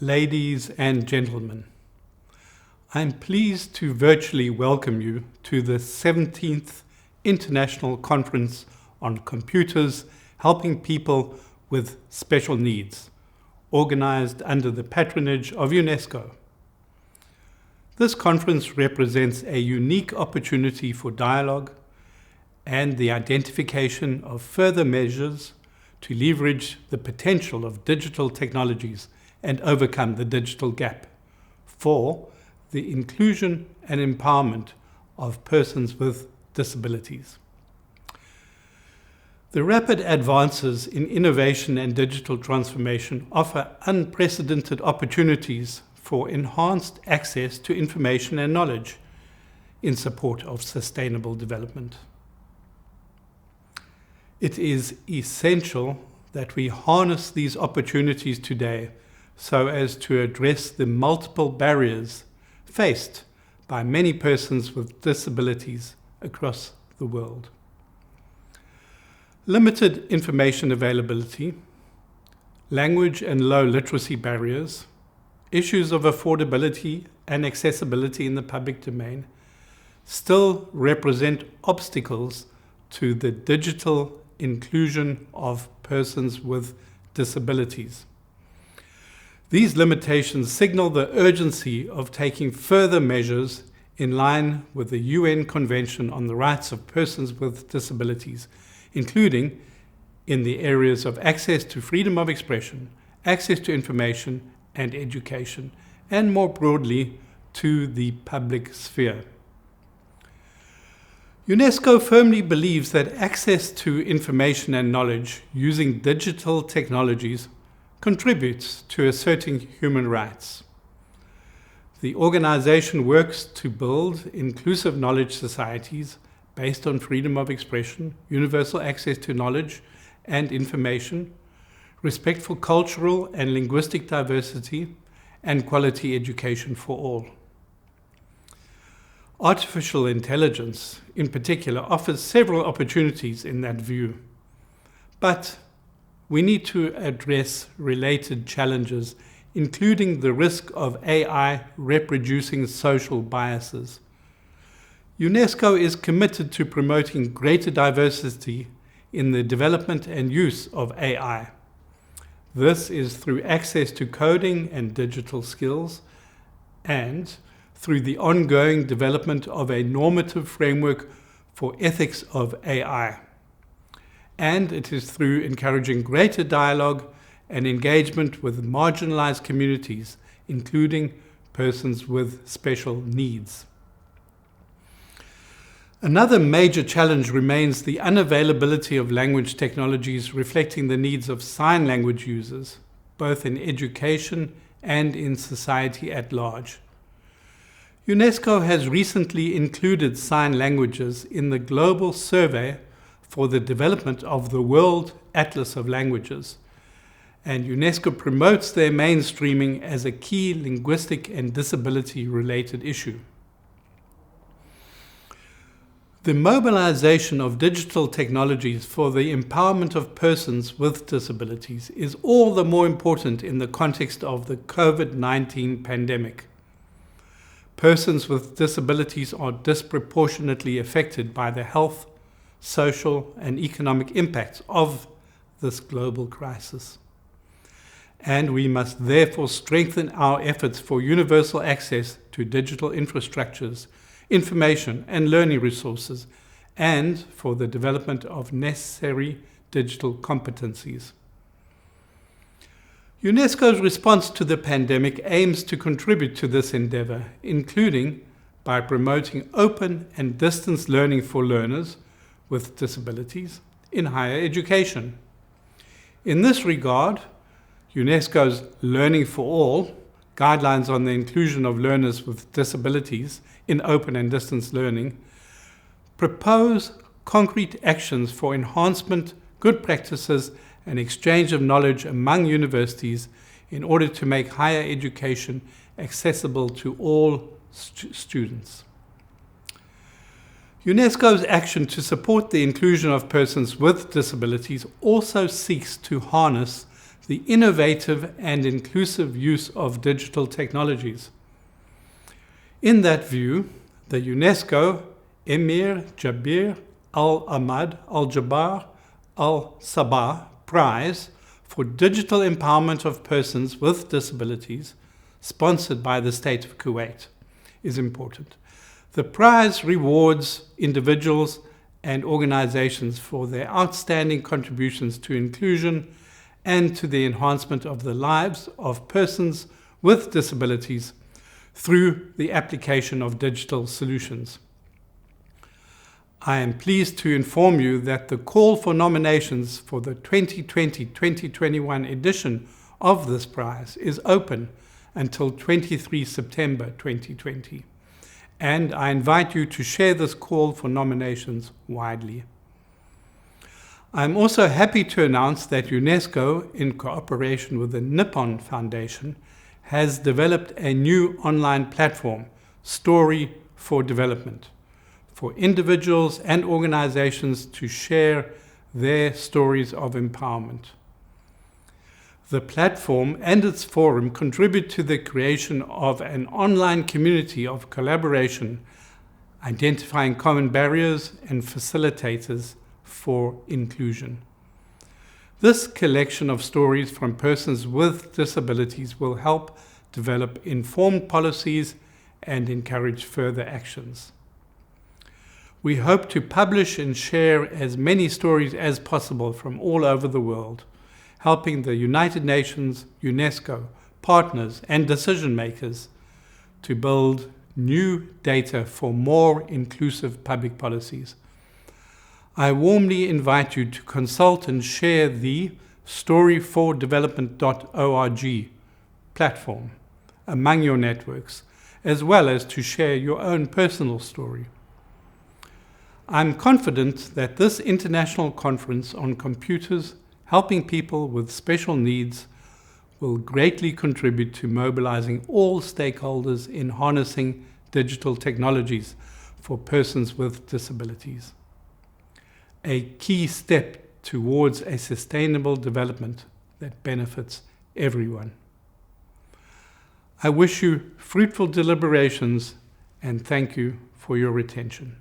Ladies and gentlemen, I'm pleased to virtually welcome you to the 17th International Conference on Computers Helping People with Special Needs, organized under the patronage of UNESCO. This conference represents a unique opportunity for dialogue and the identification of further measures to leverage the potential of digital technologies and overcome the digital gap for the inclusion and empowerment of persons with disabilities. The rapid advances in innovation and digital transformation offer unprecedented opportunities for enhanced access to information and knowledge in support of sustainable development. It is essential that we harness these opportunities today so as to address the multiple barriers faced by many persons with disabilities across the world. Limited information availability, language and low literacy barriers, issues of affordability and accessibility in the public domain still represent obstacles to the digital inclusion of persons with disabilities. These limitations signal the urgency of taking further measures in line with the UN Convention on the Rights of Persons with Disabilities, including in the areas of access to freedom of expression, access to information and education, and more broadly to the public sphere. UNESCO firmly believes that access to information and knowledge using digital technologies contributes to asserting human rights. The organization works to build inclusive knowledge societies based on freedom of expression, universal access to knowledge and information, respect for cultural and linguistic diversity, and quality education for all. Artificial intelligence, in particular, offers several opportunities in that view, but we need to address related challenges, including the risk of AI reproducing social biases. UNESCO is committed to promoting greater diversity in the development and use of AI. This is through access to coding and digital skills, and through the ongoing development of a normative framework for ethics of AI. And it is through encouraging greater dialogue and engagement with marginalized communities, including persons with special needs. Another major challenge remains the unavailability of language technologies reflecting the needs of sign language users, both in education and in society at large. UNESCO has recently included sign languages in the global survey for the development of the World Atlas of Languages, and UNESCO promotes their mainstreaming as a key linguistic and disability-related issue. The mobilization of digital technologies for the empowerment of persons with disabilities is all the more important in the context of the COVID-19 pandemic. Persons with disabilities are disproportionately affected by the health, social, and economic impacts of this global crisis. And we must therefore strengthen our efforts for universal access to digital infrastructures, information and learning resources, and for the development of necessary digital competencies. UNESCO's response to the pandemic aims to contribute to this endeavor, including by promoting open and distance learning for learners with disabilities in higher education. In this regard, UNESCO's Learning for All guidelines on the inclusion of learners with disabilities in open and distance learning propose concrete actions for enhancement, good practices, and exchange of knowledge among universities in order to make higher education accessible to all students. UNESCO's action to support the inclusion of persons with disabilities also seeks to harness the innovative and inclusive use of digital technologies. In that view, the UNESCO Emir Jabir Al-Ahmad Al-Jabbar Al-Sabah Prize for Digital Empowerment of Persons with Disabilities, sponsored by the State of Kuwait, is important. The prize rewards individuals and organizations for their outstanding contributions to inclusion and to the enhancement of the lives of persons with disabilities through the application of digital solutions. I am pleased to inform you that the call for nominations for the 2020-2021 edition of this prize is open until 23 September 2020, and I invite you to share this call for nominations widely. I'm also happy to announce that UNESCO, in cooperation with the Nippon Foundation, has developed a new online platform, Story for Development, for individuals and organizations to share their stories of empowerment. The platform and its forum contribute to the creation of an online community of collaboration, identifying common barriers and facilitators for inclusion. This collection of stories from persons with disabilities will help develop informed policies and encourage further actions. We hope to publish and share as many stories as possible from all over the world, helping the United Nations, UNESCO, partners, and decision makers to build new data for more inclusive public policies. I warmly invite you to consult and share the storyfordevelopment.org platform among your networks, as well as to share your own personal story. I'm confident that this international conference on computers helping people with special needs will greatly contribute to mobilizing all stakeholders in harnessing digital technologies for persons with disabilities. A key step towards a sustainable development that benefits everyone. I wish you fruitful deliberations and thank you for your attention.